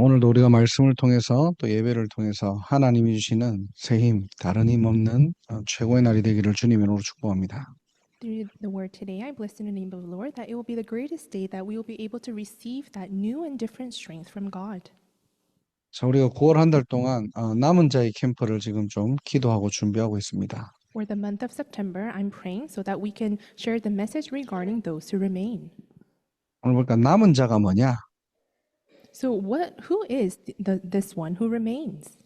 오늘도 우리가 말씀을 통해서 또 예배를 통해서 하나님이 주시는 새 힘, 다른 힘 없는 최고의 날이 되기를 주님의 이름으로 축복합니다. Through the word today, I bless in the name of the Lord that it will be the greatest day that we will be able to receive that new and different strength from God. 자, 우리가 9월 한 달 동안 남은 자의 캠프를 지금 좀 기도하고 준비하고 있습니다. For the month of September, I'm praying so that we can share the message regarding those who remain. 오늘 보니까 남은 자가 뭐냐? So, who is this one who remains?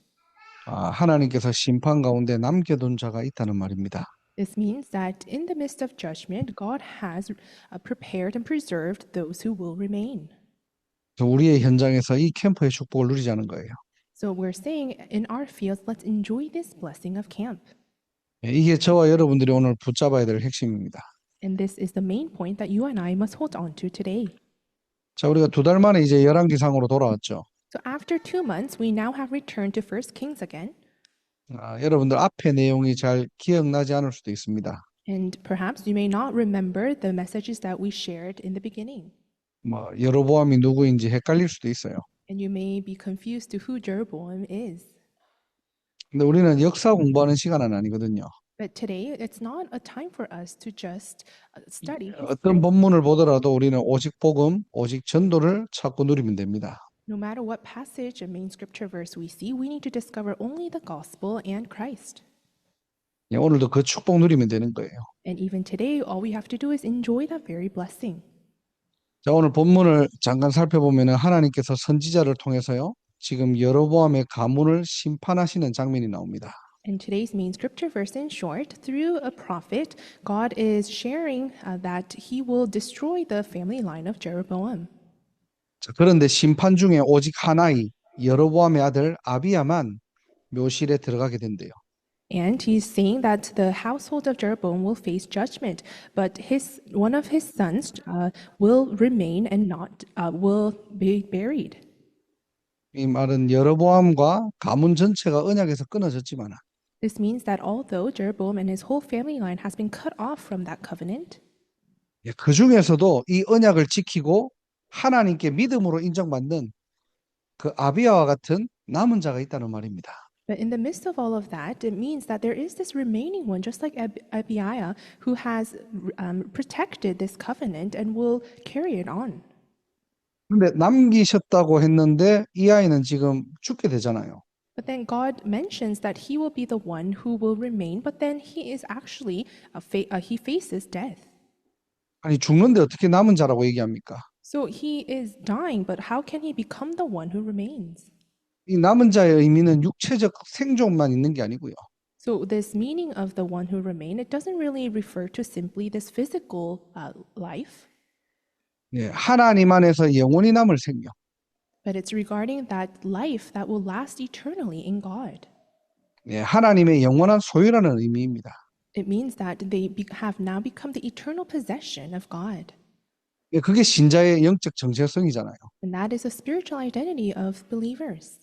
하나님께서 심판 가운데 남겨둔 자가 있다는 말입니다. This means that in the midst of judgment, God has prepared and preserved those who will remain. 그래서 우리의 현장에서 이 캠프의 축복을 누리자는 거예요. So, we're saying in our fields, let's enjoy this blessing of camp. 이게 저와 여러분들이 오늘 붙잡아야 될 핵심입니다. And this is the main point that you and I must hold on to today. 자, 우리가 2달 만에 이제 열왕기상으로 돌아왔죠. So after 2 months, we now have returned to First Kings again. 여러분들 앞에 내용이 잘 기억나지 않을 수도 있습니다. And perhaps you may not remember the messages that we shared in the beginning. 여로보암이 누구인지 헷갈릴 수도 있어요. And you may be confused to who Jeroboam is. 근데 우리는 역사 공부하는 시간은 아니거든요. But today, it's not a time for us to just study history. 어떤 본문을 보더라도 우리는 오직 복음, 오직 전도를 찾고 누리면 됩니다. No matter what passage and main scripture verse we see, we need to discover only the gospel and Christ. 오늘도 그 축복 누리면 되는 거예요. And even today, all we have to do is enjoy that very blessing. 자, 오늘 본문을 잠깐 살펴보면 하나님께서 선지자를 통해서요. 지금 여로보암의 가문을 심판하시는 장면이 나옵니다. In today's main scripture verse, in short, through a prophet, God is sharing that he will destroy the family line of Jeroboam. 자, 그런데 심판 중에 오직 하나의 여로보암의 아들 아비야만 묘실에 들어가게 된대요. And he's saying that the household of Jeroboam will face judgment, but one of his sons will remain and not will be buried. 이 말은 여로보암과 가문 전체가 언약에서 끊어졌지만 This means that although Jeroboam and his whole family line has been cut off from that covenant, 그 중에서도 이 언약을 지키고 하나님께 믿음으로 인정받는 그 아비야와 같은 남은 자가 있다는 말입니다. but in the midst of all of that, it means that there is this remaining one, just like Abiah, who has protected this covenant and will carry it on. 근데 남기셨다고 했는데 이 아이는 지금 죽게 되잖아요. But then God mentions that he will be the one who will remain, but then he is actually, he faces death. 아니 죽는데 어떻게 남은 자라고 얘기합니까? So he is dying, but how can he become the one who remains? 이 남은 자의 의미는 육체적 생존만 있는 게 아니고요. So this meaning of the one who remain, it doesn't really refer to simply this physical life, 하나님 안에서 영원히 남을 생명. but it's regarding that life that will last eternally in God. 하나님의 영원한 소유라는 의미입니다. It means that they have now become the eternal possession of God. 그게 신자의 영적 정체성이잖아요. And that is a spiritual identity of believers.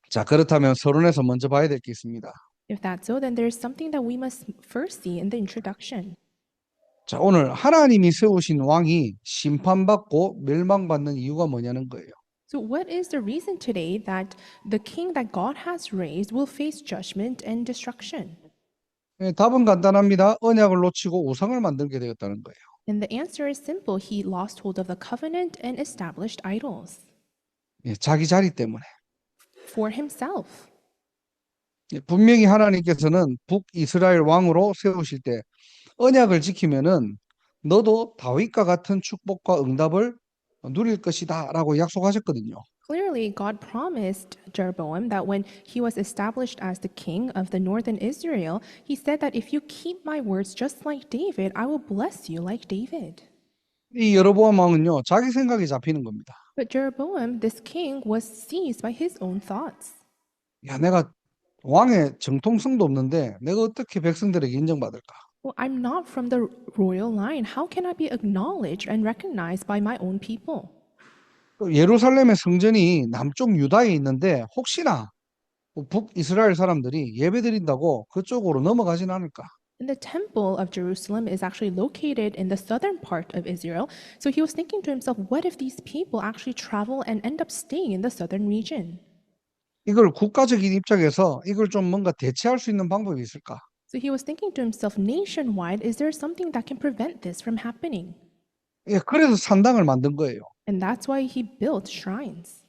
자, 그렇다면 서론에서 먼저 봐야 될 게 있습니다. If that's so, then there's something that we must first see in the introduction. 자, 오늘 하나님이 세우신 왕이 심판받고 멸망받는 이유가 뭐냐는 거예요. So what is the reason today that the king that God has raised will face judgment and destruction? 답은 간단합니다. 언약을 놓치고 우상을 만들게 되었다는 거예요. And the answer is simple. He lost hold of the covenant and established idols 자기 자리 때문에. for himself. 분명히 하나님께서는 북이스라엘 왕으로 세우실 때 언약을 지키면은 너도 다윗과 같은 축복과 응답을 누릴 것이다라고 약속하셨거든요. Clearly, God promised Jeroboam that when he was established as the king of the northern Israel, he said that if you keep my words just like David, I will bless you like David. 이 여로보암 왕은요, 자기 생각이 잡히는 겁니다. But Jeroboam, this king, was seized by his own thoughts. 야, 내가 왕의 정통성도 없는데 내가 어떻게 백성들에게 인정받을까? Well, I'm not from the royal line. How can I be acknowledged and recognized by my own people? 예루살렘의 성전이 남쪽 유다에 있는데 혹시나 북이스라엘 사람들이 예배드린다고 그쪽으로 넘어가진 않을까? And the temple of Jerusalem is actually located in the southern part of Israel. So he was thinking to himself, what if these people actually travel and end up staying in the southern region? 이걸 국가적인 입장에서 이걸 좀 뭔가 대체할 수 있는 방법이 있을까? So he was thinking to himself, nationwide, is there something that can prevent this from happening? 예, 그래서 산당을 만든 거예요. And that's why he built shrines.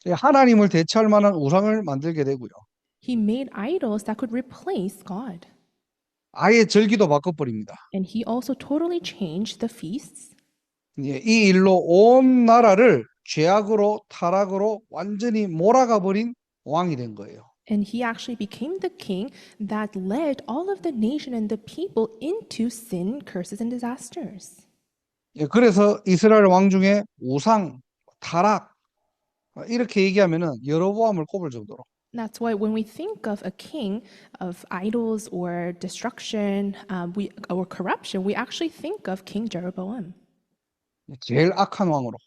예, 하나님을 대체할 만한 우상을 만들게 되고요. He made idols that could replace God. 아예 절기도 바꿔버립니다. And he also totally changed the feasts. 예, 이 일로 온 나라를 죄악으로 타락으로 완전히 몰아가 버린 왕이 된 거예요. And he actually became the king that led all of the nation and the people into sin, curses, and disasters. 예, 그래서 이스라엘 왕 중에 우상, 타락 이렇게 얘기하면은 여로보암을 꼽을 정도로 That's why when we think of a king of idols or destruction or corruption, we actually think of King Jeroboam. 제일 악한 왕으로.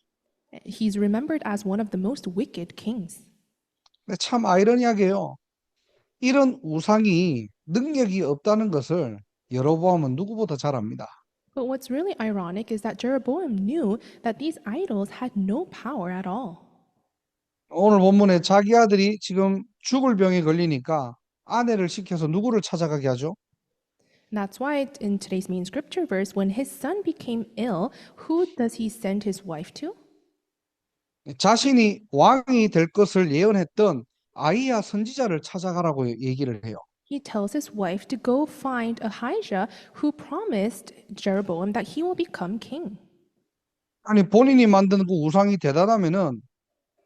He's remembered as one of the most wicked kings. 근데 참 아이러니하게요. 이런 우상이 능력이 없다는 것을 여로보암은 누구보다 잘 압니다. But what's really ironic is that Jeroboam knew that these idols had no power at all. 오늘 본문에 자기 아들이 지금 죽을 병에 걸리니까 아내를 시켜서 누구를 찾아가게 하죠? That's why in today's main scripture verse, when his son became ill, who does he send his wife to? 자신이 왕이 될 것을 예언했던 아이야 선지자를 찾아가라고 얘기를 해요. He tells his wife to go find Ahijah, who promised Jeroboam that he will become king. 아니 본인이 만든 그 우상이 대단하면은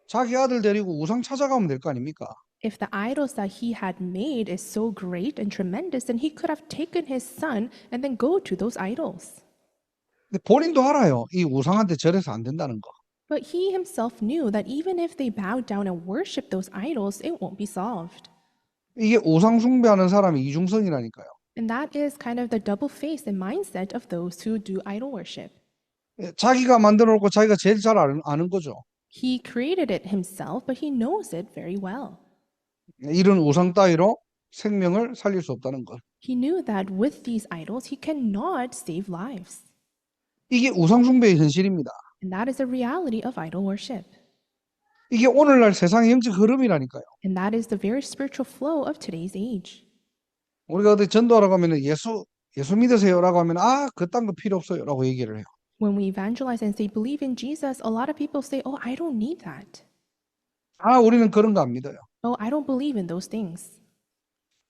자기 아들 데리고 우상 찾아가면 될 거 아닙니까? If the idols that he had made is so great and tremendous, then he could have taken his son and then go to those idols. 근데 본인도 알아요. 이 우상한테 절해서 안 된다는 거. But he himself knew that even if they bowed down and worshiped those idols, it won't be solved. 이게 우상 숭배하는 사람의 이중성이라니까요. And that is kind of the double face and mindset of those who do idol worship. 자기가 만들어 놓고 자기가 제일 잘 아는 거죠. He created it himself, but he knows it very well. 이런 우상 따위로 생명을 살릴 수 없다는 것. He knew that with these idols, he cannot save lives. 이게 우상 숭배의 현실입니다. And that is the reality of idol worship. 이게 오늘날 세상의 영적 흐름이라니까요. And that is the very spiritual flow of today's age. 우리가 어디 전도하러 가면은 예수 믿으세요라고 하면 그딴 거 필요 없어요라고 얘기를 해요. When we evangelize and say, believe in Jesus, a lot of people say, oh, I don't need that. 우리는 그런 거 안 믿어요. Oh, I don't believe in those things.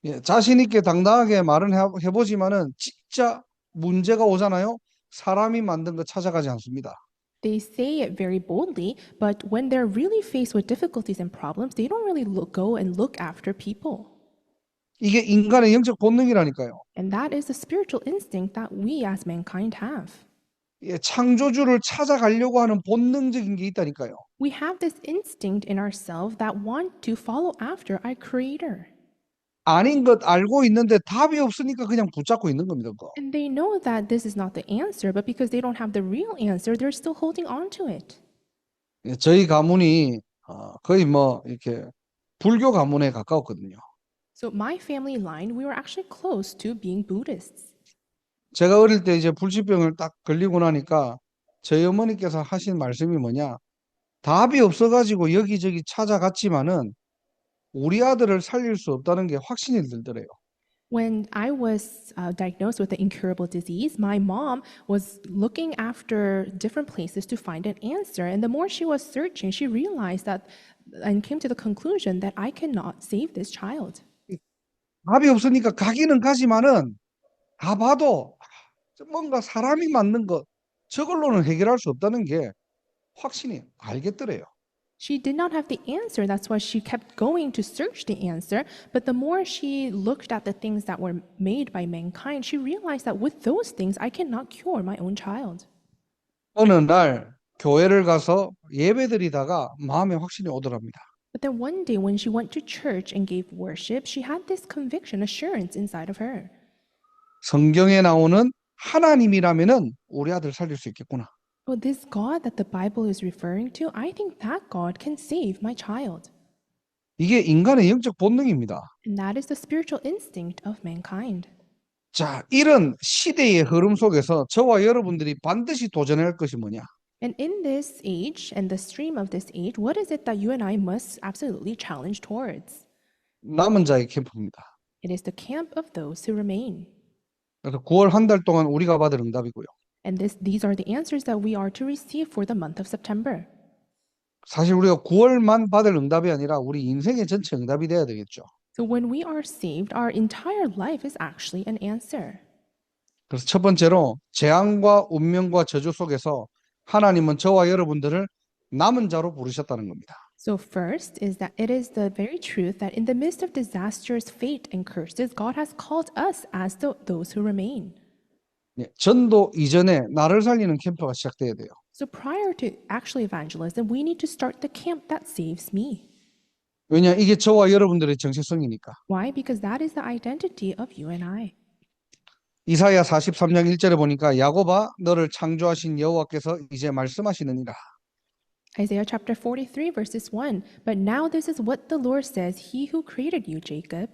예, 자신 있게 당당하게 말은 해보지만은 진짜 문제가 오잖아요. 사람이 만든 거 찾아가지 않습니다. They say it very boldly, but when they're really faced with difficulties and problems, they don't really go and look after people. 이게 인간의 영적 본능이라니까요. And that is the spiritual instinct that we as mankind have. 예, 창조주를 찾아가려고 하는 본능적인 게 있다니까요. We have this instinct in ourselves that want to follow after our Creator. 아닌 것 알고 있는데 답이 없으니까 그냥 붙잡고 있는 겁니다. 그거. And they know that this is not the answer, but because they don't have the real answer, they're still holding on to it. 예, 저희 가문이 거의 뭐 이렇게 불교 가문에 가까웠거든요. So my family line, we were actually close to being Buddhists. 제가 어릴 때 이제 불치병을 딱 걸리고 나니까 저희 어머니께서 하신 말씀이 뭐냐? 답이 없어가지고 여기저기 찾아갔지만은 우리 아들을 살릴 수 없다는 게 확신이 들더래요. When I was diagnosed with the incurable disease, my mom was looking after different places to find an answer. And the more she was searching, she realized that and came to the conclusion that I cannot save this child. 답이 없으니까 가기는 가지만은 다 봐도 뭔가 사람이 만든 것 저걸로는 해결할 수 없다는 게 확신이 알겠더래요. She did not have the answer. That's why she kept going to search the answer. But the more she looked at the things that were made by mankind, she realized that with those things, I cannot cure my own child. 어느 날 교회를 가서 예배드리다가 마음에 확신이 오더랍니다. But then one day when she went to church and gave worship, she had this conviction, assurance inside of her. 성경에 나오는 하나님이라면은 우리 아들 살릴 수 있겠구나. Oh, this God that the Bible is referring to, I think that God can save my child. 이게 인간의 영적 본능입니다. And that is the spiritual instinct of mankind. 자, 이런 시대의 흐름 속에서 저와 여러분들이 반드시 도전해야 할 것이 뭐냐? And in this age and the stream of this age, what is it that you and I must absolutely challenge towards? 남은 자의 캠프입니다. It is the camp of those who remain. 그래서 9월 한 달 동안 우리가 받을 응답이고요. And these are the answers that we are to receive for the month of September. 사실 우리가 9월만 받을 응답이 아니라 우리 인생의 전체 응답이 돼야 되겠죠. So when we are saved, our entire life is actually an answer. 그래서 첫 번째로 재앙과 운명과 저주 속에서 하나님은 저와 여러분들을 남은 자로 부르셨다는 겁니다. So first is that it is the very truth that in the midst of disasters, fate, and curses, God has called us as those who remain. 예, 전도 이전에 나를 살리는 캠프가 시작돼야 돼요. So prior to actually evangelism, we need to start the camp that saves me. 왜냐, 이게 저와 여러분들의 정체성이니까. Why? Because that is the identity of you and I. 이사야 43장 1절에 보니까 야곱아 너를 창조하신 여호와께서 이제 말씀하시느니라. Isaiah chapter 43, verses 1. But now this is what the Lord says, He who created you, Jacob.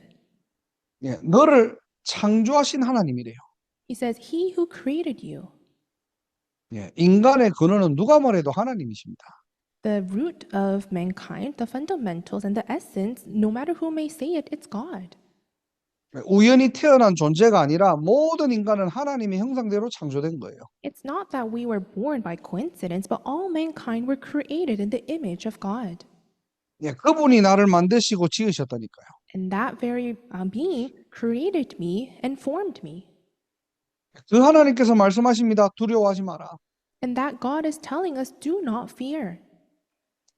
예, 너를 창조하신 하나님이래요. He says, He who created you. 예, 인간의 근원은 누가 뭐래도 하나님이십니다. The root of mankind, the fundamentals, and the essence, no matter who may say it, it's God. 우연히 태어난 존재가 아니라 모든 인간은 하나님의 형상대로 창조된 거예요. It's not that we were born by coincidence, but all mankind were created in the image of God. 예, 그분이 나를 만드시고 지으셨다니까요. And that very being created me and formed me. 그 하나님께서 말씀하십니다. 두려워하지 마라. And that God is telling us, do not fear.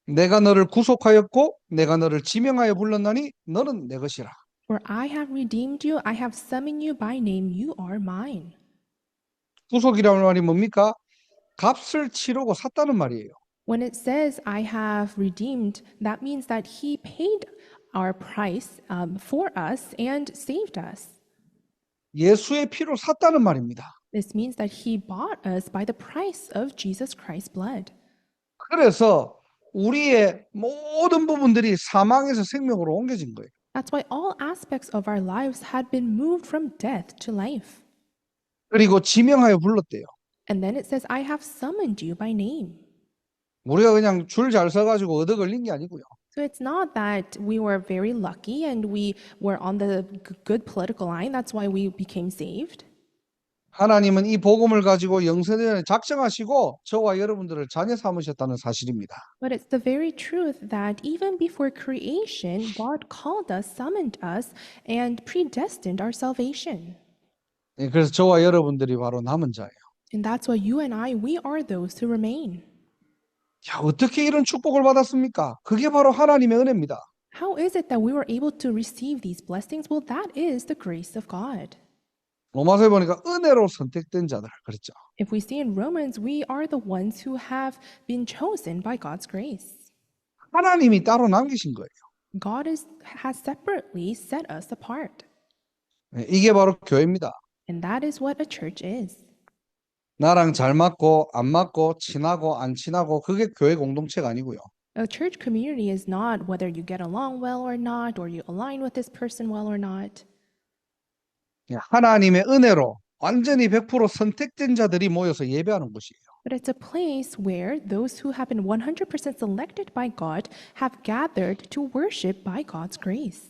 내가 너를 구속하였고 내가 너를 지명하여 불렀나니 너는 내 것이라. For I have redeemed you, I have summoned you by name, you are mine. 구속이라는 말이 뭡니까? 값을 치르고 샀다는 말이에요. When it says, I have redeemed, that means that He paid our price for us and saved us. 예수의 피로 샀다는 말입니다. This means that He bought us by the price of Jesus Christ's blood. 그래서 우리의 모든 부분들이 사망에서 생명으로 옮겨진 거예요. That's why all aspects of our lives had been moved from death to life. 그리고 지명하여 불렀대요. And then it says, I have summoned you by name. 우리가 그냥 줄 잘 서가지고 얻어 걸린 게 아니고요. So it's not that we were very lucky and we were on the good political line. That's why we became saved. 하나님은 이 복음을 가지고 영세전에 작정하시고 저와 여러분들을 자녀 삼으셨다는 사실입니다. But it's the very truth that even before creation, God called us, summoned us, and predestined our salvation. 예, 그래서 저와 여러분들이 바로 남은 자예요. And that's why you and I, we are those who remain. 야, 어떻게 이런 축복을 받았습니까? 그게 바로 하나님의 은혜입니다. How is it that we were able to receive these blessings? Well, that is the grace of God. 로마서에 보니까 은혜로 선택된 자들 그랬죠. If we see in Romans, we are the ones who have been chosen by God's grace. 하나님이 따로 남기신 거예요. God has separately set us apart. 예, 이게 바로 교회입니다. And that is what a church is. 나랑 잘 맞고 안 맞고 친하고 안 친하고 그게 교회 공동체가 아니고요. A church community is not whether you get along well or not, or you align with this person well or not. 예, 하나님의 은혜로 완전히 100% 선택된 자들이 모여서 예배하는 곳이에요. But it's a place where those who have been 100% selected by God have gathered to worship by God's grace.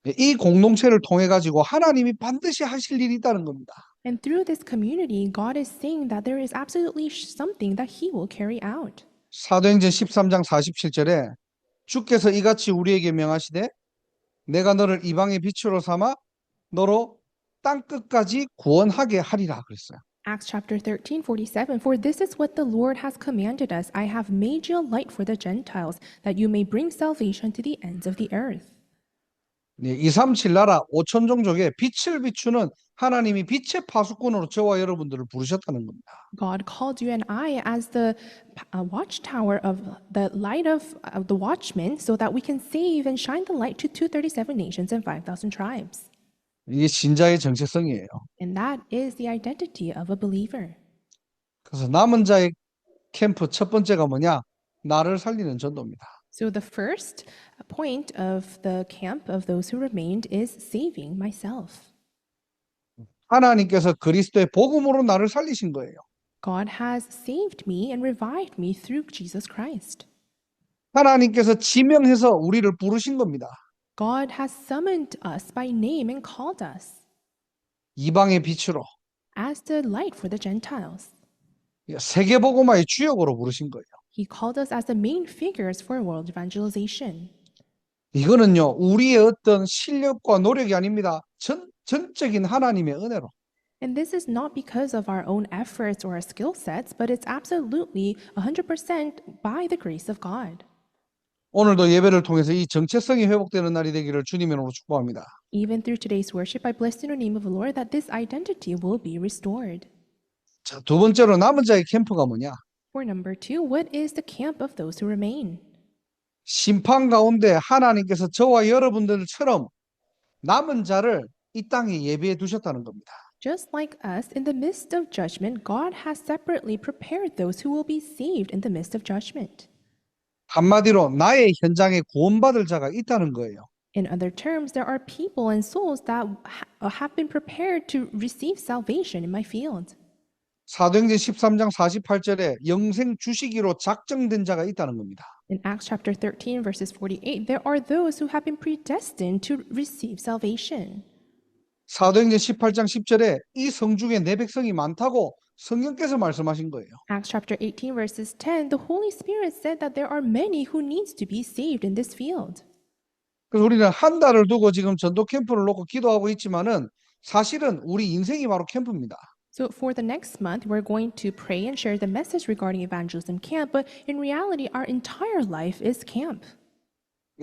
예, 이 공동체를 통해 가지고 하나님이 반드시 하실 일이 있다는 겁니다. And through this community, God is saying that there is absolutely something that He will carry out. 사도행전 13장 47절에 주께서 이같이 우리에게 명하시되 내가 너를 이방의 빛으로 삼아 너로 땅 끝까지 구원하게 하리라 그랬어요. Acts chapter 13:47. For this is what the Lord has commanded us. I have made you a light for the Gentiles, that you may bring salvation to the ends of the earth. 네, 237 나라 5천 종족에 빛을 비추는 하나님이 빛의 파수꾼으로 저와 여러분들을 부르셨다는 겁니다. God called you and I as the watchtower of the light of the watchmen, so that we can save and shine the light to 237 nations and 5,000 tribes. 이게 신자의 정체성이에요. And that is the identity of a believer. 그래서 남은 자의 캠프 첫 번째가 뭐냐? 나를 살리는 전도입니다. So the first point of the camp of those who remained is saving myself. 하나님께서 그리스도의 복음으로 나를 살리신 거예요. God has saved me and revived me through Jesus Christ. 하나님께서 지명해서 우리를 부르신 겁니다. God has summoned us by name and called us 이방의 빛으로 as the light for the Gentiles. 세계복음화의 주역으로 부르신 거예요. He called us as the main figures for world evangelization. 이거는요, 우리의 어떤 실력과 노력이 아닙니다. 전적인 하나님의 은혜로. And this is not because of our own efforts or our skill sets, but it's absolutely 100% by the grace of God. 오늘도 예배를 통해서 이 정체성이 회복되는 날이 되기를 주님의 이름으로 축복합니다. Even through today's worship, I bless in the name of the Lord that this identity will be restored. 자, 두 번째로 남은 자의 캠프가 뭐냐? For number two, what is the camp of those who remain? 심판 가운데 하나님께서 저와 여러분들처럼 남은 자를 이 땅에 예비해 두셨다는 겁니다. Just like us, in the midst of judgment, God has separately prepared those who will be saved in the midst of judgment. 한마디로 나의 현장에 구원받을 자가 있다는 거예요. In other terms, there are people and souls that have been prepared to receive salvation in my field. 사도행전 13장 48절에 영생 주시기로 작정된 자가 있다는 겁니다. In Acts chapter 13, verses 48, there are those who have been predestined to receive salvation. 사도행전 18장 10절에 이 성 중에 내 백성이 많다고 성령께서 말씀하신 거예요. Acts chapter 18, verses 10, the Holy Spirit said that there are many who needs to be saved in this field. 그래서 우리는 한 달을 두고 지금 전도 캠프를 놓고 기도하고 있지만은 사실은 우리 인생이 바로 캠프입니다. So for the next month, we're going to pray and share the message regarding evangelism camp, but in reality, our entire life is camp.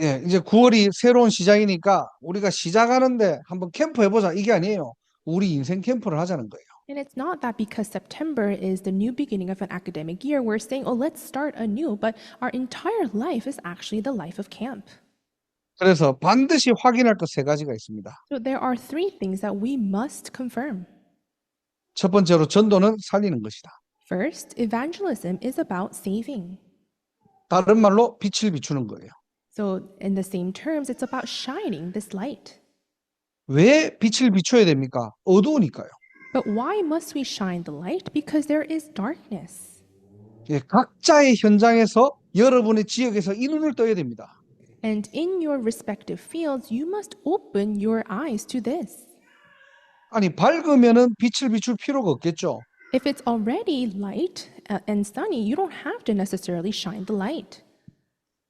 예, 이제 9월이 새로운 시작이니까 우리가 시작하는데 한번 캠프 해보자 이게 아니에요. 우리 인생 캠프를 하자는 거예요. And it's not that because September is the new beginning of an academic year, we're saying, oh, let's start anew, but our entire life is actually the life of camp. 그래서 반드시 확인할 것 세 가지가 있습니다. So there are three things that we must confirm. 첫 번째로 전도는 살리는 것이다. First, evangelism is about saving. 다른 말로 빛을 비추는 거예요. So in the same terms, it's about shining this light. 왜 빛을 비춰야 됩니까? 어두우니까요. But why must we shine the light? Because there is darkness. 예, 각자의 현장에서 여러분의 지역에서 이 눈을 떠야 됩니다. And in your respective fields, you must open your eyes to this. 아니 밝으면은 빛을 비출 필요가 없겠죠. If it's already light and sunny, you don't have to necessarily shine the light.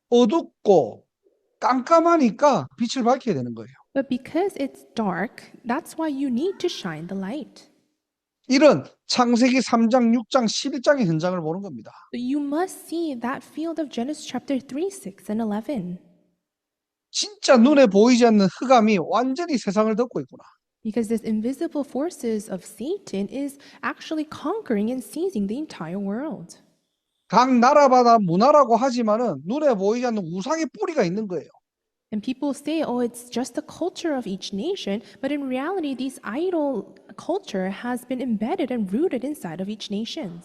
어둡고 깜깜하니까 빛을 밝혀야 되는 거예요. But because it's dark, that's why you need to shine the light. 이런 창세기 3장, 6장, 11장의 현장을 보는 겁니다. So you must see that field of Genesis chapter 3, 6, and 11. 진짜 눈에 보이지 않는 흑암이 완전히 세상을 덮고 있구나. Because these invisible forces of Satan is actually conquering and seizing the entire world. 각 나라마다 문화라고 하지만은 눈에 보이지 않는 우상의 뿌리가 있는 거예요. And people say, oh, it's just the culture of each nation, but in reality, this idol culture has been embedded and rooted inside of each nation.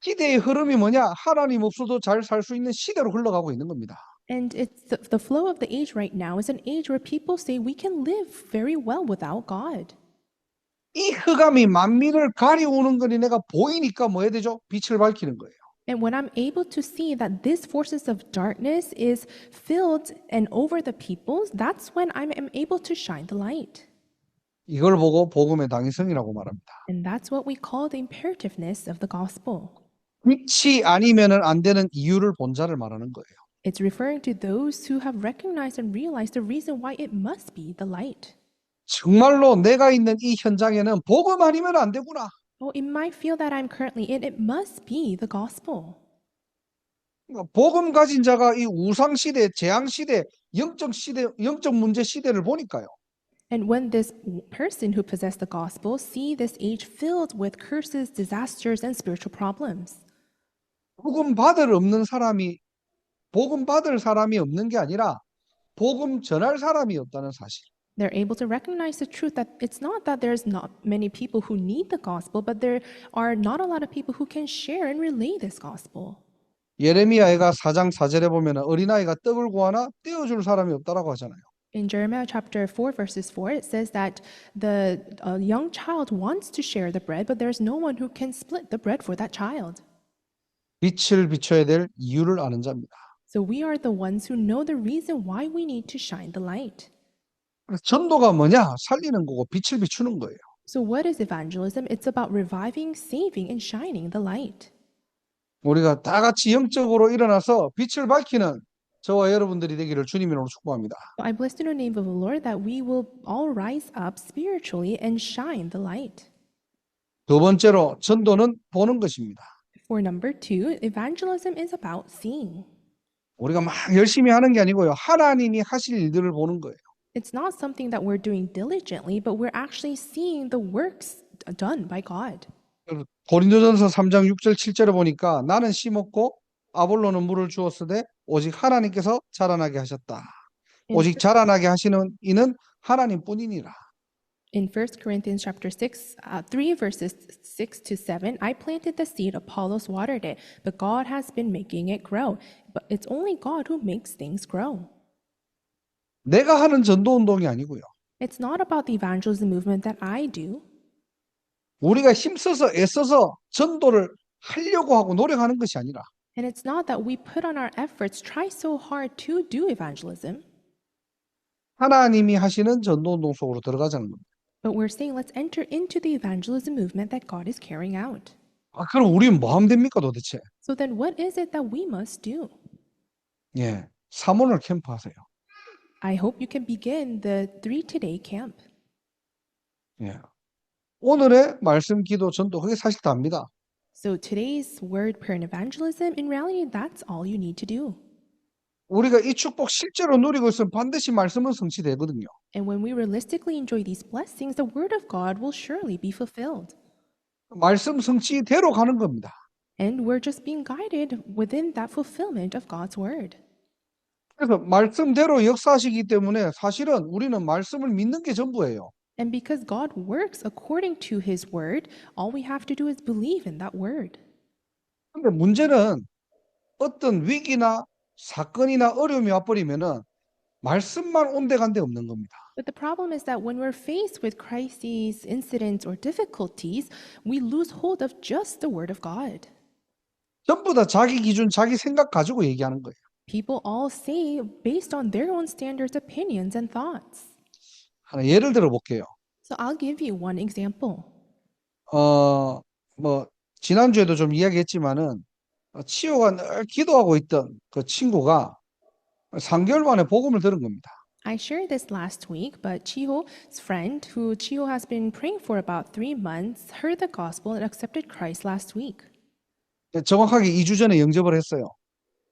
시대의 흐름이 뭐냐? 하나님 없어도 잘 살 수 있는 시대로 흘러가고 있는 겁니다. And it's the flow of the age right now is an age where people say we can live very well without God. 이 흑암이 만민을 가리우는 거니 내가 보이니까 뭐 해야 되죠? 빛을 밝히는 거예요. And when I'm able to see that this forces of darkness is filled and over the peoples, that's when I'm able to shine the light. 이걸 보고 복음의 당위성이라고 말합니다. And that's what we call the imperativeness of the gospel. 빛이 아니면은 안 되는 이유를 본 자를 말하는 거예요. It's referring to those who have recognized and realized the reason why it must be the light. 정말로 내가 있는 이 현장에는 복음 아니면 안 되구나. Oh, in my field that I'm currently in, it must be the gospel. 복음 가진 자가 이 우상 시대, 재앙 시대, 영적 시대, 영적 문제 시대를 보니까요. And when this person who possessed the gospel see this age filled with curses, disasters, and spiritual problems, 복음 받을 사람이 없는 게 아니라 복음 전할 사람이 없다는 사실. they're able to recognize the truth that it's not that there's not many people who need the gospel, but there are not a lot of people who can share and relay this gospel. 예레미야가 4장 4절에 보면 어린아이가 떡을 구하나 떼어줄 사람이 없다라고 하잖아요. In Jeremiah chapter 4, verses 4, it says that the young child wants to share the bread, but there's no one who can split the bread for that child. 빛을 비춰야 될 이유를 아는 자입니다. So we are the ones who know the reason why we need to shine the light. 그래서 전도가 뭐냐? 살리는 거고 빛을 비추는 거예요. So what is evangelism? It's about reviving, saving, and shining the light. 우리가 다 같이 영적으로 일어나서 빛을 밝히는 저와 여러분들이 되기를 주님으로 축복합니다. I bless in the name of the Lord that we will all rise up spiritually and shine the light. 두 번째로 전도는 보는 것입니다. For number 2, evangelism is about seeing. 우리가 막 열심히 하는 게 아니고요. 하나님이 하실 일들을 보는 거예요. It's not something that we're doing diligently, but we're actually seeing the works done by God. 고린도전서 3장 6절 7절에 보니까 나는 심었고 아볼로는 물을 주었으되 오직 하나님께서 자라나게 하셨다. 오직 자라나게 하시는 이는 하나님뿐이니라. In 1 Corinthians chapter 3 verses 6 to 7, I planted the seed, Apollos watered it, but God has been making it grow. But it's only God who makes things grow. 내가 하는 전도 운동이 아니고요. It's not about the evangelism movement that I do. 우리가 힘써서 애써서 전도를 하려고 하고 노력하는 것이 아니라 And it's not that we put on our efforts, try so hard to do evangelism, 하나님이 하시는 전도 운동 속으로 들어가자는 겁니다. but we're saying let's enter into the evangelism movement that God is carrying out. 그럼 우리는 뭐 하면 됩니까 도대체? So then what is it that we must do? 예, 3오늘 캠프 하세요. I hope you can begin the 3 Today camp. 예. 오늘의 말씀, 기도, 전도 그게 사실 다입니다. So today's word, prayer, and evangelism, in reality, that's all you need to do. 우리가 이 축복 실제로 누리고 있으면 반드시 말씀은 성취되거든요. And when we realistically enjoy these blessings, the word of God will surely be fulfilled. 말씀 성취대로 가는 겁니다. And we're just being guided within that fulfillment of God's word. 그래서 말씀대로 역사하시기 때문에 사실은 우리는 말씀을 믿는 게 전부예요. And because God works according to his word, all we have to do is believe in that word. 근데 문제는 어떤 위기나 사건이나 어려움이 와버리면은 말씀만 온데간데 없는 겁니다. But the problem is that when we're faced with crises, incidents, or difficulties, we lose hold of just the word of God. 전부 다 자기 기준, 자기 생각 가지고 얘기하는 거예요. People all say based on their own standards, opinions, and thoughts. 하나 예를 들어 볼게요. So I'll give you one example. 뭐 지난주에도 좀 이야기했지만은 치호가 늘 기도하고 있던 그 친구가 3개월 만에 복음을 들은 겁니다. I shared this last week, but Chiho's friend, who Chiho has been praying for about 3 months, heard the gospel and accepted Christ last week. 정확하게 2주 전에 영접을 했어요.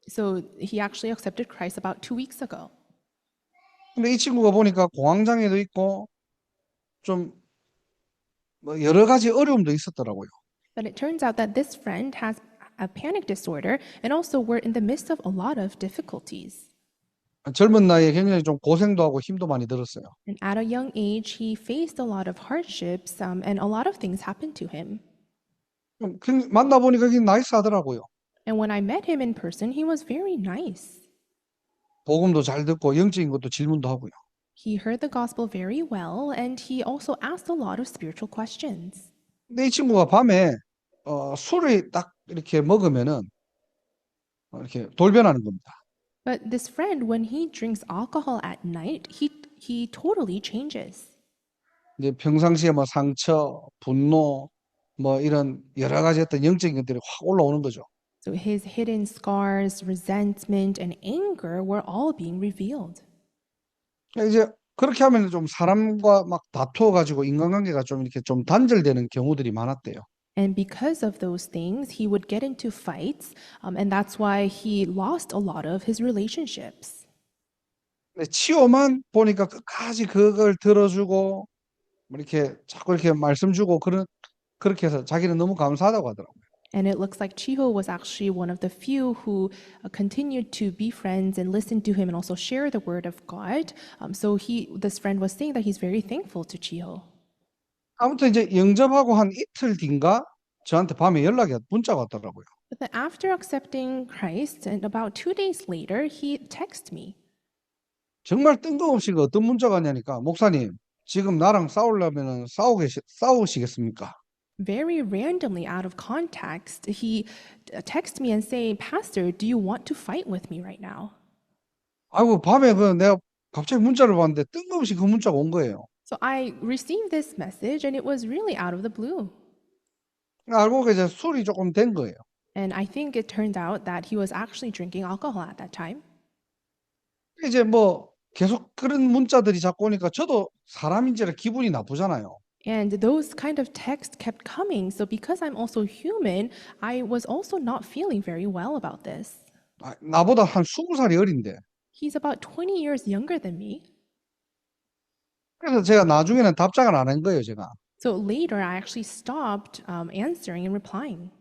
So he actually accepted Christ about 2 weeks ago. 근데 이 친구가 보니까 공황장애도 있고 좀 뭐 여러 가지 어려움도 있었더라고요. But it turns out that this friend has a panic disorder and also we're in the midst of a lot of difficulties. 젊은 나이에 굉장히 좀 고생도 하고 힘도 많이 들었어요. And at a young age, he faced a lot of hardships and a lot of things happened to him. 만나보니까 굉장히 나이스하더라고요. And when I met him in person, he was very nice. 복음도 잘 듣고 영적인 것도 질문도 하고요. He heard the gospel very well, and he also asked a lot of spiritual questions. 근데 이 친구가 밤에 술을 딱 이렇게 먹으면은 이렇게 돌변하는 겁니다. But this friend, when he drinks alcohol at night, he totally changes. 이제 평상시에 뭐 상처, 분노, 뭐 이런 여러 가지 어떤 영적인 것들이 확 올라오는 거죠. So his hidden scars, resentment, and anger were all being revealed. 이제 그렇게 하면 좀 사람과 막 다투어가지고 인간관계가 좀 이렇게 좀 단절되는 경우들이 많았대요. And because of those things, he would get into fights, and that's why he lost a lot of his relationships. 근데 치호만 보니까 끝까지 그걸 들어주고 뭐 이렇게 자꾸 이렇게 말씀 주고 그렇게 해서 자기는 너무 감사하다고 하더라고요. And it looks like Chiho was actually one of the few who continued to be friends and listen to him and also share the word of God. So this friend was saying that he's very thankful to Chiho. 아무튼 이제 영접하고 한 이틀 뒤인가 저한테 밤에 문자가 왔더라고요. But then after accepting Christ, and about 2 days later, he texted me. 정말 뜬금없이 그 어떤 문자가 왔냐니까 목사님 지금 나랑 싸우려면은 싸우시겠습니까? Very randomly, out of context, he texted me and saying, Pastor, do you want to fight with me right now? 아이고 밤에 그 내가 갑자기 문자를 봤는데 뜬금없이 그 문자가 온 거예요. So I received this message and it was really out of the blue. 알고 보니까 이제 술이 조금 된 거예요. And I think it turned out that he was actually drinking alcohol at that time. 이제 뭐 계속 그런 문자들이 자꾸 오니까 저도 사람인지라 기분이 나쁘잖아요. And those kind of texts kept coming. So because I'm also human, I was also not feeling very well about this. 나보다 한 20살이 어린데. He's about 20 years younger than me. 그래서 제가 나중에는 답장을 안 한 거예요, 제가. So later, I actually stopped answering and replying.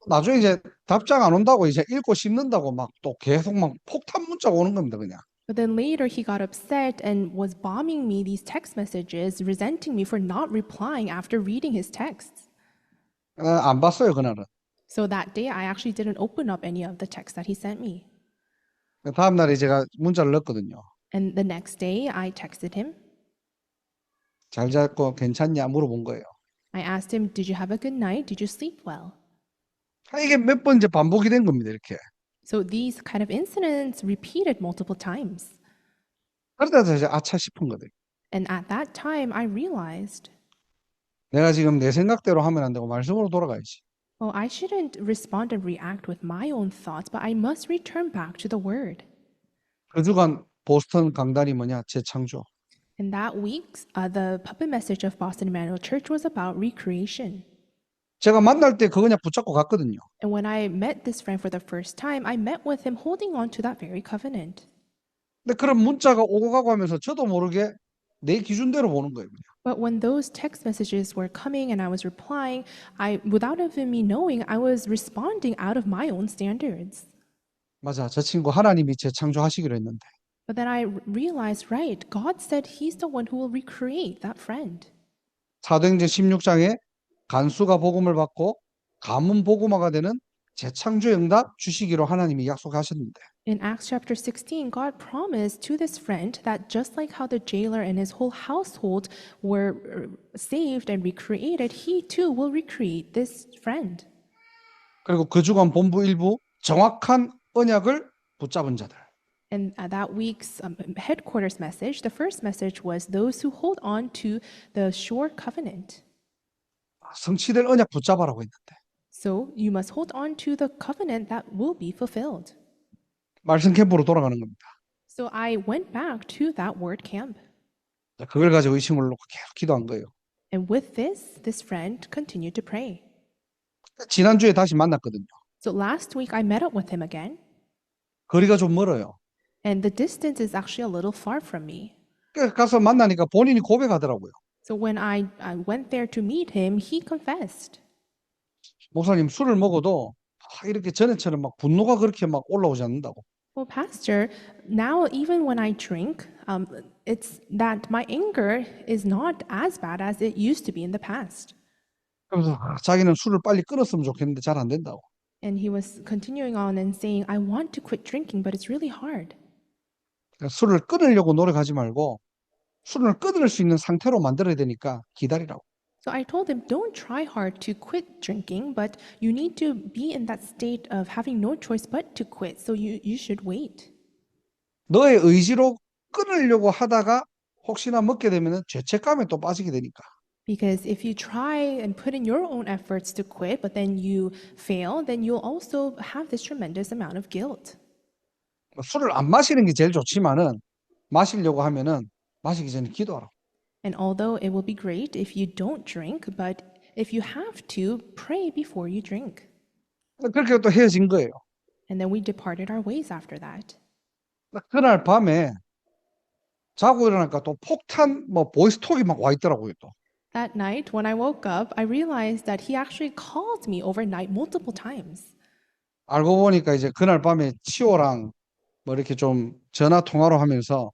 나중에 이제 답장 안 온다고 이제 읽고 씹는다고 막 또 계속 막 폭탄 문자가 오는 겁니다, 그냥. But then later, he got upset and was bombing me these text messages, resenting me for not replying after reading his texts. 안 봤어요, 그날은. So that day, I actually didn't open up any of the texts that he sent me. 다음 날에 제가 문자를 넣었거든요. And the next day, I texted him. 잘 잤고 괜찮냐 물어본 거예요. I asked him, Did you have a good night? Did you sleep well? 이게 몇 번 이제 반복이 된 겁니다, 이렇게. So these kind of incidents repeated multiple times. 그러다 이제 아차 싶은 거예요. And at that time, I realized, 내가 지금 내 생각대로 하면 안 되고 말씀으로 돌아가야지. oh, I shouldn't respond and react with my own thoughts, but I must return back to the Word. 그 주간 보스턴 강단이 뭐냐? 재창조. And that week, the puppet message of Boston Emmanuel Church was about recreation. 제가 만날 때 그거 그냥 붙잡고 갔거든요. And when I met this friend for the first time, I met with him holding on to that very covenant. 근데 그런 문자가 오고 가고 하면서 저도 모르게 내 기준대로 보는 거예요. 그냥. But when those text messages were coming and I was replying, without even me knowing, I was responding out of my own standards. 맞아, 저 친구 하나님이 재창조하시기로 했는데. But then I realized, right, God said He's the one who will recreate that friend. 사도행전 16장에 간수가 복음을 받고 가문 복음화가 되는 재창조 응답 주시기로 하나님이 약속하셨는데 In Acts chapter 16, God promised to this friend that just like how the jailer and his whole household were saved and recreated, he too will recreate this friend. 그리고 그 주간 본부 일부 정확한 언약을 붙잡은 자들. And that week's headquarters message, the first message was those who hold on to the sure covenant. 성취될 언약 붙잡아라고 했는데 So you must hold on to the covenant that will be fulfilled. 말씀 캠프로 돌아가는 겁니다. So I went back to that word camp. 그걸 가지고 의심을 놓고 계속 기도한 거예요. And with this friend continued to pray. 지난주에 다시 만났거든요. So last week I met up with him again. 거리가 좀 멀어요. And the distance is actually a little far from me. 가서 만나니까 본인이 고백하더라고요. So when I went there to meet him, he confessed. 목사님 술을 먹어도 이렇게 전에처럼 막 분노가 그렇게 막 올라오지 않는다고. Well, Pastor, now even when I drink, it's that my anger is not as bad as it used to be in the past. 그래서 자기는 술을 빨리 끊었으면 좋겠는데 잘 안 된다고. And he was continuing on and saying, I want to quit drinking, but it's really hard. 그러니까 술을 끊으려고 노력하지 말고 술을 끊을 수 있는 상태로 만들어야 되니까 기다리라고. So I told him, don't try hard to quit drinking, but you need to be in that state of having no choice but to quit. So you should wait. 너의 의지로 끊으려고 하다가 혹시나 먹게 되면 죄책감에 또 빠지게 되니까. Because if you try and put in your own efforts to quit, but then you fail, then you'll also have this tremendous amount of guilt. 술을 안 마시는 게 제일 좋지만은 마시려고 하면은 마시기 전에 기도하라고. And although it will be great if you don't drink, but if you have to, pray before you drink. 그렇게 또 헤어진 거예요. And then we departed our ways after that. 그날 밤에 자고 일어나니까 또 폭탄 보이스톡이 막 와 있더라고요 또. That night, when I woke up, I realized that he actually called me overnight multiple times. 알고 보니까 이제 그날 밤에 치호랑 뭐 이렇게 좀 전화 통화로 하면서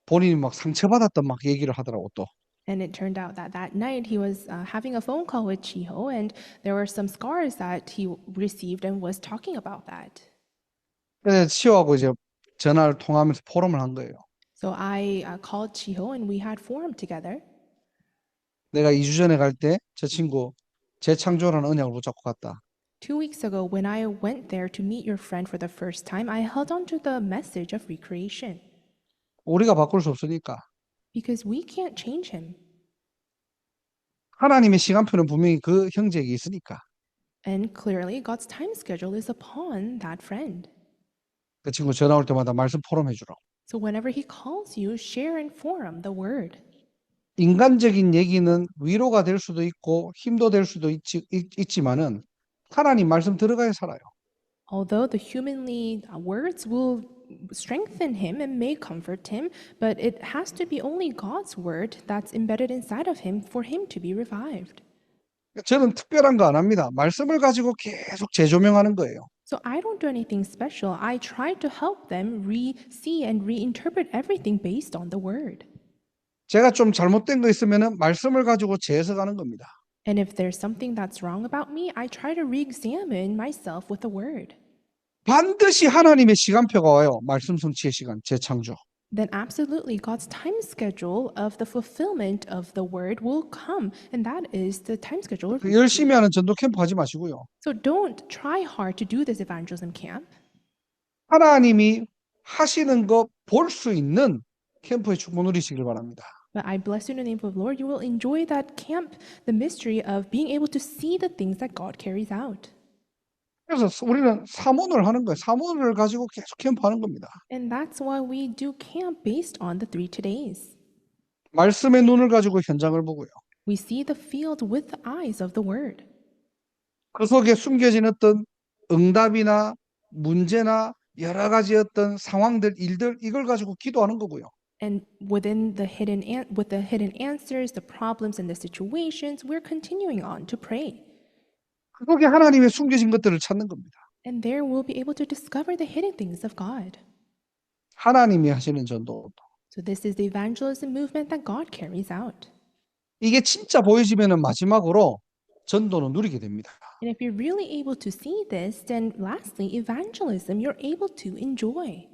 본인이 막 상처받았던 막 얘기를 하더라고 또. And it turned out that that night he was having a phone call with Chiho, and there were some scars that he received and was talking about that. 그래서 치호하고 이제 전화를 통화하면서 포럼을 한 거예요. So I called Chiho and we had forum together. 내가 2주 전에 갈 때 저 친구 재창조라는 언약을 붙잡고 갔다. 2 weeks ago, when I went there to meet your friend for the first time, I held on to the message of recreation 우리가 바꿀 수 없으니까. because we can't change him. 하나님의 시간표는 분명히 그 형제에게 있으니까. And clearly, God's time schedule is upon that friend. 그 친구 전화 올 때마다 말씀 포럼 해주라고. So whenever he calls you, share in forum the word. 인간적인 얘기는 위로가 될 수도 있고 힘도 될 수도 있지만은 하나님 말씀 들어가야 살아요. Although the humanly words will strengthen him and may comfort him, but it has to be only God's word that's embedded inside of him for him to be revived. 저는 특별한 거 안 합니다. 말씀을 가지고 계속 재조명하는 거예요. So I don't do anything special. I try to help them see and reinterpret everything based on the word. 제가 좀 잘못된 거 있으면은 말씀을 가지고 재해석하는 겁니다. And if there's something that's wrong about me, I try to re-examine myself with the word. 반드시 하나님의 시간표가 와요. 말씀 성취의 시간, 재창조. Then absolutely God's time schedule of the fulfillment of the word will come, and that is the time schedule of 열심히 하는 전도 캠프 하지 마시고요. So don't try hard to do this evangelism camp. 하나님이 하시는 거 볼 수 있는 캠프의 축복 누리시길 바랍니다. But I bless you in the name of the Lord. You will enjoy that camp, the mystery of being able to see the things that God carries out. 그래서 우리는 사모를 하는 거예요. 사모를 가지고 계속 캠프하는 겁니다. And that's why we do camp based on the 3 todays. 말씀의 눈을 가지고 현장을 보고요. We see the field with the eyes of the word. 그 속에 숨겨진 어떤 응답이나 문제나 여러 가지 어떤 상황들, 일들 이걸 가지고 기도하는 거고요. And within the with the hidden answers, the problems and the situations, we're continuing on to pray. 그 속에 하나님의 숨겨진 것들을 찾는 겁니다. And there we'll be able to discover the hidden things of God. 하나님이 하시는 전도. So this is the evangelism movement that God carries out. 이게 진짜 보여지면은 마지막으로 전도는 누리게 됩니다. And if you're really able to see this, then lastly, evangelism you're able to enjoy.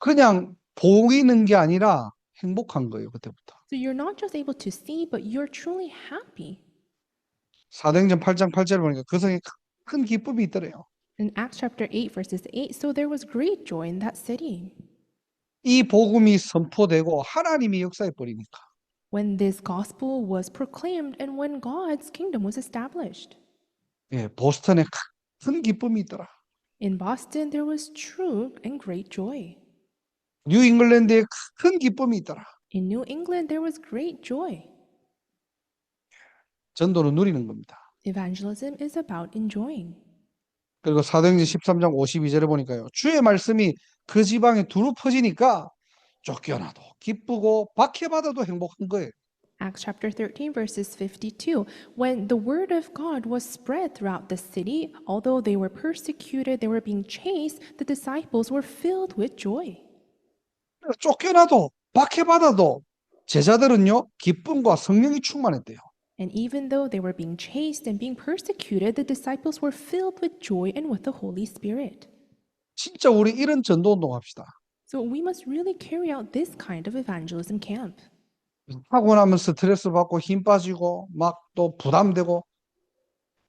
그냥 보이는 게 아니라 행복한 거예요, 그때부터. So you're not just able to see, but you're truly happy. 사도행전 8장 8절을 보니까 그 성에 큰 기쁨이 있더래요. In Acts chapter 8, verses 8, so there was great joy in that city. 이 복음이 선포되고 하나님이 역사해 버리니까. When this gospel was proclaimed and when God's kingdom was established. 예, 보스턴에 큰 기쁨이 있더라. In Boston, there was true and great joy. 뉴 잉글랜드에 큰 기쁨이 있더라. In New England, there was great joy. 전도는 누리는 겁니다. Evangelism is about enjoying. 그리고 사도행전 13장 52절에 보니까요. 주의 말씀이 그 지방에 두루 퍼지니까 쫓겨나도 기쁘고 박해받아도 행복한 거예요. Acts chapter 13, verses 52. When the word of God was spread throughout the city, although they were persecuted, they were being chased, the disciples were filled with joy. 쫓겨나도 박해받아도 제자들은요. 기쁨과 성령이 충만했대요. And even though they were being chased and being persecuted, the disciples were filled with joy and with the Holy Spirit. 진짜 우리 이런 전도 운동 합시다. So we must really carry out this kind of evangelism camp. 하고 나면 스트레스 받고 힘 빠지고 막 또 부담되고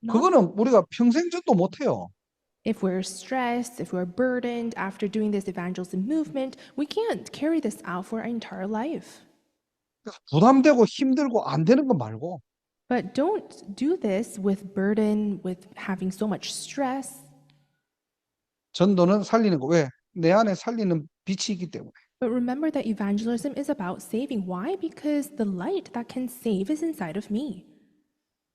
그거는 우리가 평생 전도 못 해요. If we're stressed, if we're burdened after doing this evangelism movement, we can't carry this out for our entire life. 부담되고 힘들고 안 되는 거 말고 But don't do this with burden, with having so much stress. 전도는 살리는 거. 왜? 내 안에 살리는 빛이 있기 때문에. But remember that evangelism is about saving. Why? Because the light that can save is inside of me.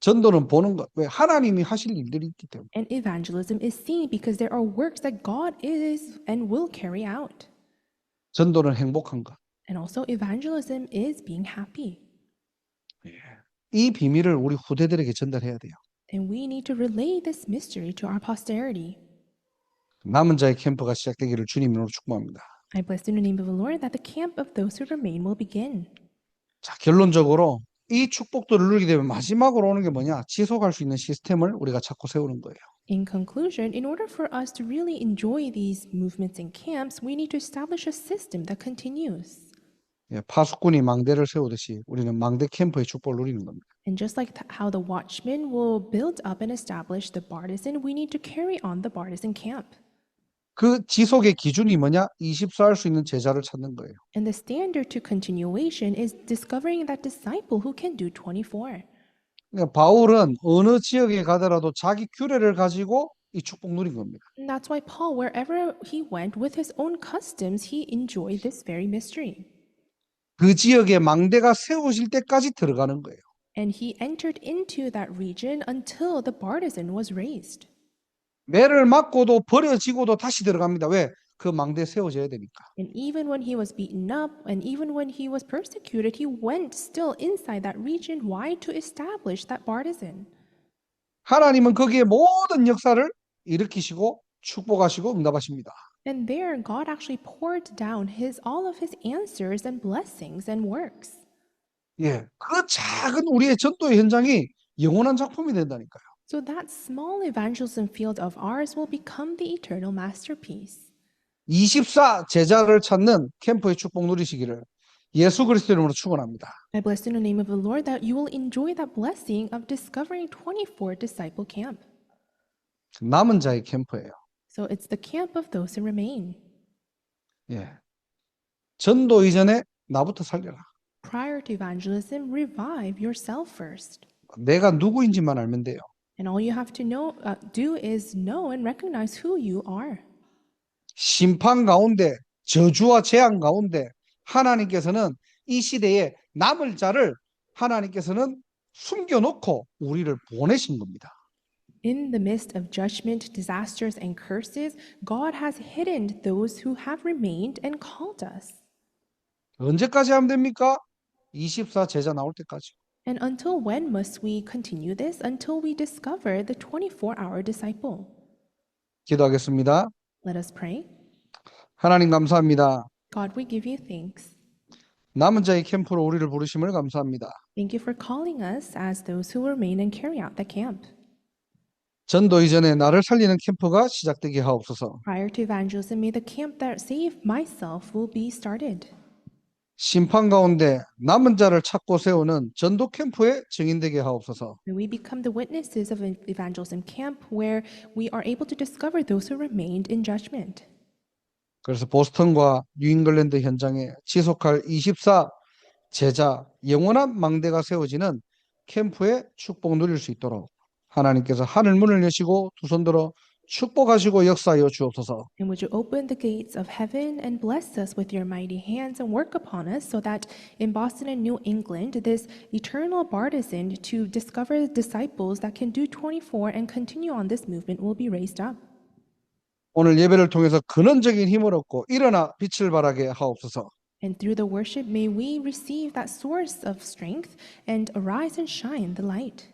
전도는 보는 것. 왜? 하나님이 하실 일들이 있기 때문에. And evangelism is seen because there are works that God is and will carry out. 전도는 행복한 것. And also evangelism is being happy. 이 비밀을 우리 후대들에게 전달해야 돼요. And we need to relay this mystery to our posterity. 남은 자의 캠프가 시작되기를 주님으로 축복합니다. I bless in the name of the Lord that the camp of those who remain will begin. 자, 결론적으로 이 축복들을 누리게 되면 마지막으로 오는 게 뭐냐? 지속할 수 있는 시스템을 우리가 찾고 세우는 거예요. In conclusion, in order for us to really enjoy these movements and camps, we need to establish a system that continues. 예, 파수꾼이 망대를 세우듯이 우리는 망대 캠프의 축복을 누리는 겁니다. And just like how the watchman will build up and establish the bartizan, we need to carry on the bartizan camp. 그 지속의 기준이 뭐냐? 24할 수 있는 제자를 찾는 거예요. And the standard to continuation is discovering that disciple who can do 24. 그러니까 바울은 어느 지역에 가더라도 자기 규례를 가지고 이 축복 누린 겁니다. And that's why Paul, wherever he went with his own customs, he enjoyed this very mystery. 그 지역에 망대가 세워질 때까지 들어가는 거예요. And he entered into that region until the bartizan was raised. 매를 맞고도 버려지고도 다시 들어갑니다. 왜? 그 망대 세워져야 되니까. And even when he was beaten up, and even when he was persecuted, he went still inside that region. Why? To establish that bartizan. 하나님은 거기에 모든 역사를 일으키시고 축복하시고 응답하십니다. And there, God actually poured down all of his answers and blessings and works. 예, 그 작은 우리의 전도의 현장이 영원한 작품이 된다니까요. So that small evangelism field of ours will become the eternal masterpiece. 24 제자를 찾는 캠프의 축복 누리시기를 예수 그리스도 이름으로 축원합니다. I bless in the name of the Lord that you will enjoy that blessing of discovering 24 disciple camp. 남은 자의 캠프예요. So it's the camp of those who remain. 예. 전도 이전에 나부터 살려라. Prior to evangelism, revive yourself first. 내가 누구인지만 알면 돼요. And all you have to do is know and recognize who you are. 심판 가운데 저주와 재앙 가운데 하나님께서는 이 시대에 남을 자를 하나님께서는 숨겨놓고 우리를 보내신 겁니다. In the midst of judgment, disasters, and curses, God has hidden those who have remained and called us. 언제까지 하면 됩니까? 24 제자 나올 때까지. And until when must we continue this? Until we discover the 24-hour disciple. 기도하겠습니다. Let us pray. 하나님 감사합니다. God, we give you thanks. 남은 자의 캠프로 우리를 부르심을 감사합니다. Thank you for calling us as those who remain and carry out the camp. 전도 이전에 나를 살리는 캠프가 시작되게 하옵소서. Prior to evangelism, may the camp that save myself will be started. 심판 가운데 남은 자를 찾고 세우는 전도 캠프의 증인되게 하옵소서. May we become the witnesses of an evangelism camp where we are able to discover those who remained in judgment. 그래서 보스턴과 뉴잉글랜드 현장에 지속할 24 제자 영원한 망대가 세워지는 캠프의 축복 누릴 수 있도록 하나님께서 하늘 문을 여시고 두 손 들어 축복하시고 역사하여 주옵소서. And would you open the gates of heaven and bless us with your mighty hands and work upon us so that in Boston and New England, this eternal bartizan to discover disciples that can do 24 and continue on this movement will be raised up. 오늘 예배를 통해서 근원적인 힘을 얻고 일어나 빛을 발하게 하옵소서. And through the worship, may we receive that source of strength and arise and shine the light.